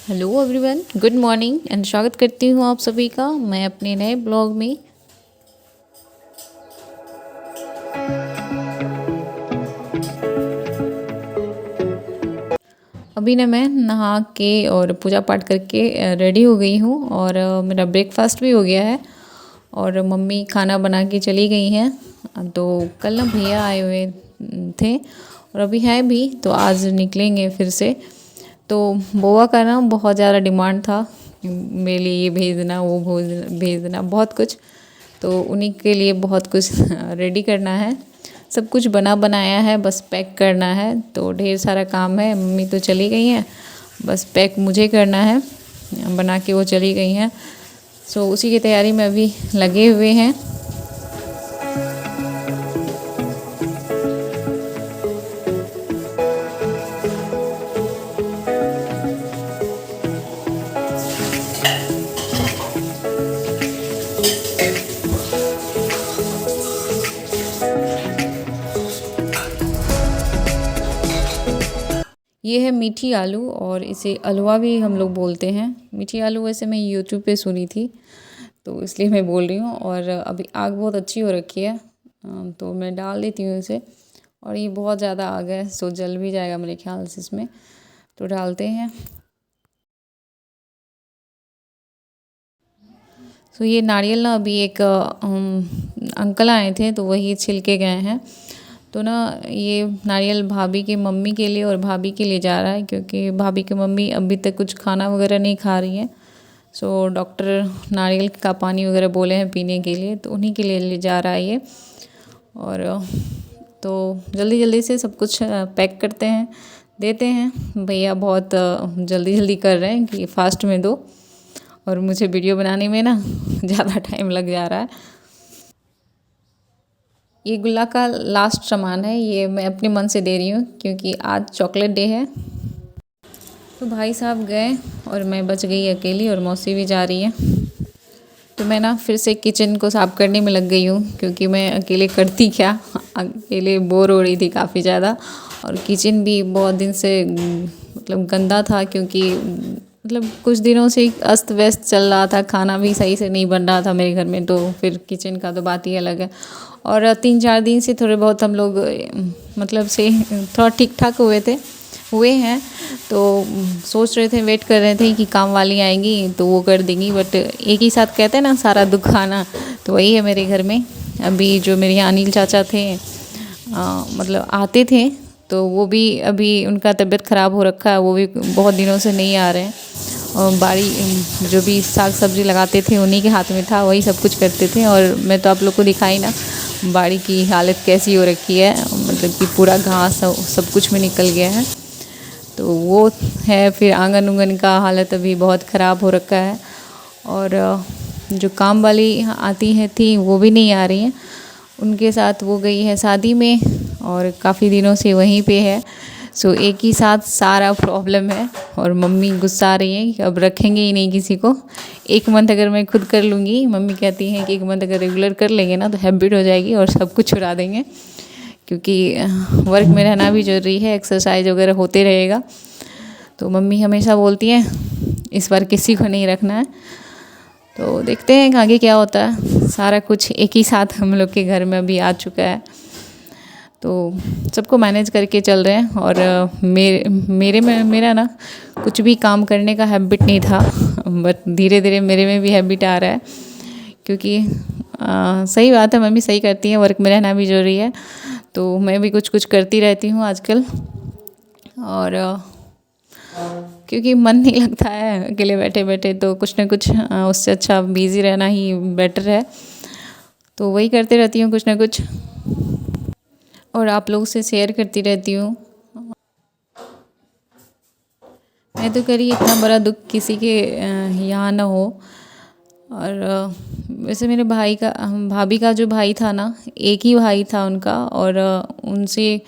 Hello everyone, good morning and स्वागत करती हूँ आप सभी का मैं अपने नए ब्लॉग में। अभी ना मैं नहा के और पूजा पाठ करके रेडी हो गई हूँ और मेरा ब्रेकफास्ट भी हो गया है और मम्मी खाना बना के चली गई हैं। तो कल ना भैया आए हुए थे और अभी है भी, तो आज निकलेंगे फिर से। तो बुआ का ना बहुत ज़्यादा डिमांड था, मेरे लिए ये भेज देना, वो भेज देना, बहुत कुछ। तो उन्हीं के लिए बहुत कुछ रेडी करना है। सब कुछ बना बनाया है, बस पैक करना है। तो ढेर सारा काम है। मम्मी तो चली गई हैं, बस पैक मुझे करना है। बना के वो चली गई हैं, सो उसी की तैयारी में अभी लगे हुए हैं। ये है मीठी आलू और इसे अलवा भी हम लोग बोलते हैं। मीठी आलू वैसे मैं यूट्यूब पे सुनी थी, तो इसलिए मैं बोल रही हूँ। और अभी आग बहुत अच्छी हो रखी है, तो मैं डाल देती हूँ इसे। और ये बहुत ज़्यादा आग है, सो जल भी जाएगा मेरे ख्याल से इसमें। तो डालते हैं। तो ये नारियल ना अभी एक अंकल आए थे, तो वही छिल के गए हैं। तो ना ये नारियल भाभी की मम्मी के लिए और भाभी के लिए जा रहा है, क्योंकि भाभी की मम्मी अभी तक कुछ खाना वगैरह नहीं खा रही हैं। सो डॉक्टर नारियल का पानी वगैरह बोले हैं पीने के लिए, तो उन्हीं के लिए ले जा रहा है ये। और तो जल्दी जल्दी से सब कुछ पैक करते हैं, देते हैं। भैया बहुत जल्दी जल्दी कर रहे हैं कि फास्ट में दो, और मुझे वीडियो बनाने में ना ज़्यादा टाइम लग जा रहा है। ये गुल्ला का लास्ट सामान है, ये मैं अपने मन से दे रही हूँ क्योंकि आज चॉकलेट डे है। तो भाई साहब गए और मैं बच गई अकेली, और मौसी भी जा रही है। तो मैं ना फिर से किचन को साफ़ करने में लग गई हूँ, क्योंकि मैं अकेले करती क्या, अकेले बोर हो रही थी काफ़ी ज़्यादा। और किचन भी बहुत दिन से मतलब गंदा था, क्योंकि मतलब कुछ दिनों से अस्त व्यस्त चल रहा था, खाना भी सही से नहीं बन रहा था मेरे घर में। तो फिर किचन का तो बात ही अलग है। और 3-4 दिन से थोड़े बहुत हम लोग मतलब से थोड़ा ठीक ठाक हुए हैं। तो सोच रहे थे, वेट कर रहे थे कि काम वाली आएंगी तो वो कर देंगी, बट एक ही साथ कहते हैं ना सारा दुख आना, तो वही है मेरे घर में। अभी जो मेरे यहाँ अनिल चाचा थे, मतलब आते थे, तो वो भी अभी उनका तबीयत ख़राब हो रखा है, वो भी बहुत दिनों से नहीं आ रहे हैं। और बाड़ी जो भी साग सब्ज़ी लगाते थे उन्हीं के हाथ में था, वही सब कुछ करते थे। और मैं तो आप लोग को दिखाई ना बाड़ी की हालत कैसी हो रखी है, मतलब कि पूरा घास सब कुछ में निकल गया है। तो वो है। फिर आंगन उंगन का हालत अभी बहुत ख़राब हो रखा है। और जो काम वाली आती है थी वो भी नहीं आ रही हैं, उनके साथ वो गई है शादी में, और काफ़ी दिनों से वहीं पे है। सो एक ही साथ सारा प्रॉब्लम है। और मम्मी गुस्सा आ रही है कि अब रखेंगे ही नहीं किसी को। 1 मंथ अगर मैं खुद कर लूँगी, मम्मी कहती हैं कि 1 मंथ अगर रेगुलर कर लेंगे ना तो हैबिट हो जाएगी और सब कुछ छुड़ा देंगे, क्योंकि वर्क में रहना भी ज़रूरी है, एक्सरसाइज वगैरह होते रहेगा। तो मम्मी हमेशा बोलती हैं इस बार किसी को नहीं रखना है। तो देखते हैं आगे क्या होता है। सारा कुछ एक ही साथ हम लोग के घर में अभी आ चुका है, तो सबको मैनेज करके चल रहे हैं। और मेरा ना कुछ भी काम करने का हैबिट नहीं था, बट धीरे धीरे मेरे में भी हैबिट आ रहा है, क्योंकि सही बात है, मम्मी सही करती हैं, वर्क में रहना भी ज़रूरी है। तो मैं भी कुछ कुछ करती रहती हूँ आजकल। और क्योंकि मन नहीं लगता है अकेले बैठे बैठे, तो कुछ ना कुछ उससे अच्छा बिज़ी रहना ही बेटर है। तो वही करते रहती हूँ कुछ ना कुछ, और आप लोगों से शेयर करती रहती हूँ। मैं तो करी इतना बड़ा दुख किसी के यहाँ ना हो। और वैसे मेरे भाभी का जो भाई था ना, एक ही भाई था उनका, और उनसे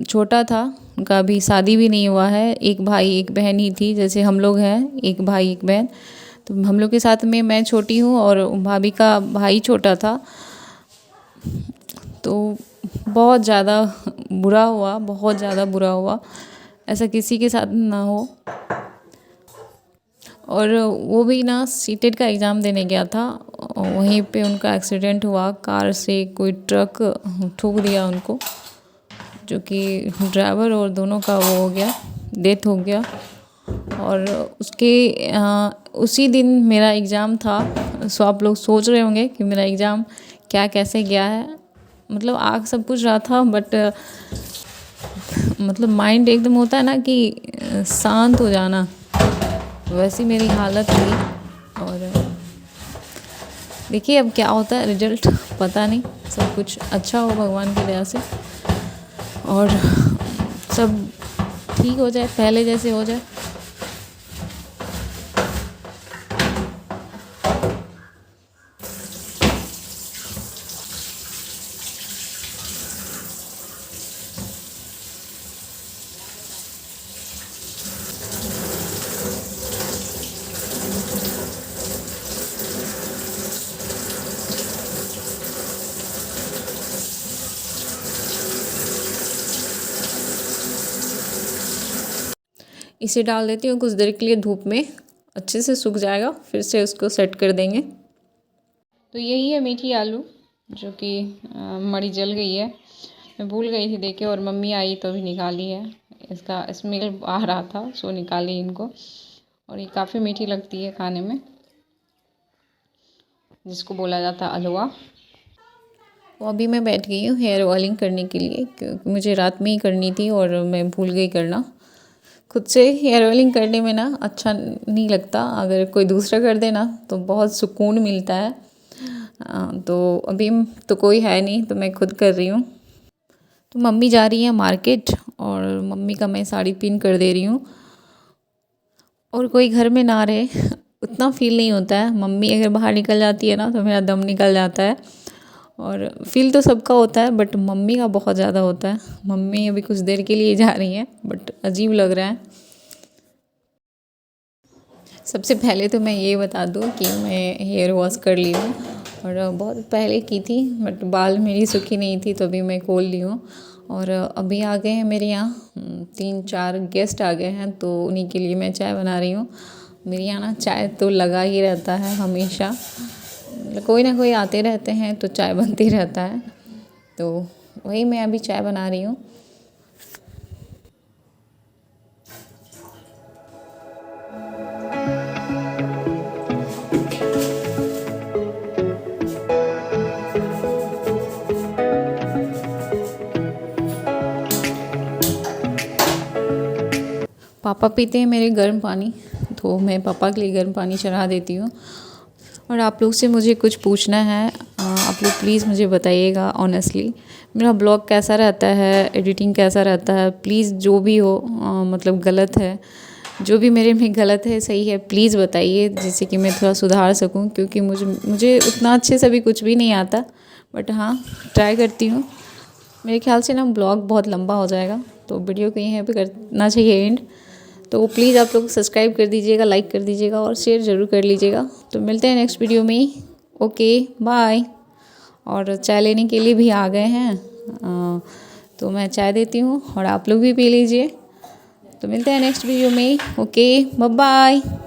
छोटा था। उनका अभी शादी भी नहीं हुआ है। एक भाई एक बहन ही थी, जैसे हम लोग हैं, एक भाई एक बहन। तो हम लोग के साथ में मैं छोटी हूँ और भाभी का भाई छोटा था। तो बहुत ज़्यादा बुरा हुआ, बहुत ज़्यादा बुरा हुआ। ऐसा किसी के साथ ना हो। और वो भी ना सीटेट का एग्ज़ाम देने गया था। वहीं पे उनका एक्सीडेंट हुआ, कार से कोई ट्रक ठोक दिया उनको, जो कि ड्राइवर और दोनों का वो हो गया, डेथ हो गया। और उसी दिन मेरा एग्ज़ाम था। सो आप लोग सोच रहे होंगे कि मेरा एग्ज़ाम क्या कैसे गया है। मतलब आग सब कुछ रहा था, बट मतलब माइंड एकदम होता है ना कि शांत हो जाना, वैसी मेरी हालत थी। और देखिए अब क्या होता है, रिजल्ट पता नहीं, सब कुछ अच्छा हो भगवान की दया से, और सब ठीक हो जाए, पहले जैसे हो जाए। इसे डाल देती हूँ कुछ देर के लिए धूप में, अच्छे से सूख जाएगा, फिर से उसको सेट कर देंगे। तो यही है मीठी आलू, जो कि मड़ी जल गई है, मैं भूल गई थी देखे, और मम्मी आई तो अभी निकाली है। इसका स्मेल आ रहा था, सो निकाली इनको। और ये काफ़ी मीठी लगती है खाने में, जिसको बोला जाता है हलवा। तो अभी मैं बैठ गई हूँ हेयर ऑयलिंग करने के लिए, क्योंकि मुझे रात में ही करनी थी और मैं भूल गई करना। खुद से हेयर ऑयलिंग करने में ना अच्छा नहीं लगता, अगर कोई दूसरा कर दे ना तो बहुत सुकून मिलता है। तो अभी तो कोई है नहीं, तो मैं खुद कर रही हूँ। तो मम्मी जा रही है मार्केट, और मम्मी का मैं साड़ी पिन कर दे रही हूँ। और कोई घर में ना रहे उतना फील नहीं होता है। मम्मी अगर बाहर निकल जाती है ना तो मेरा दम निकल जाता है। और फील तो सबका होता है, बट मम्मी का बहुत ज़्यादा होता है। मम्मी अभी कुछ देर के लिए जा रही हैं, बट अजीब लग रहा है। सबसे पहले तो मैं ये बता दूँ कि मैं हेयर वॉश कर ली हूँ, और बहुत पहले की थी, बट बाल मेरी सूखी नहीं थी, तो अभी मैं खोल ली हूँ। और अभी आ गए हैं मेरे यहाँ 3-4 गेस्ट आ गए हैं, तो उन्हीं के लिए मैं चाय बना रही हूँ। मेरे यहाँ ना चाय तो लगा ही रहता है हमेशा, कोई ना कोई आते रहते हैं तो चाय बनती रहता है। तो वही मैं अभी चाय बना रही हूँ। पापा पीते हैं मेरे गर्म पानी, तो मैं पापा के लिए गर्म पानी चढ़ा देती हूँ। और आप लोग से मुझे कुछ पूछना है, आप लोग प्लीज़ मुझे बताइएगा ऑनेस्टली, मेरा ब्लॉग कैसा रहता है, एडिटिंग कैसा रहता है। प्लीज़ जो भी हो, मतलब गलत है, जो भी मेरे में गलत है सही है, प्लीज़ बताइए, जिससे कि मैं थोड़ा सुधार सकूं, क्योंकि मुझे उतना अच्छे से भी कुछ भी नहीं आता, बट हाँ ट्राई करती हूँ। मेरे ख्याल से ना ब्लॉग बहुत लंबा हो जाएगा, तो वीडियो को यहीं पे करना चाहिए एंड। तो प्लीज़ आप लोग सब्सक्राइब कर दीजिएगा, लाइक कर दीजिएगा, और शेयर ज़रूर कर लीजिएगा। तो मिलते हैं नेक्स्ट वीडियो में। Okay bye. और चाय लेने के लिए भी आ गए हैं, तो मैं चाय देती हूँ, और आप लोग भी पी लीजिए। तो मिलते हैं नेक्स्ट वीडियो में। Okay bye bye.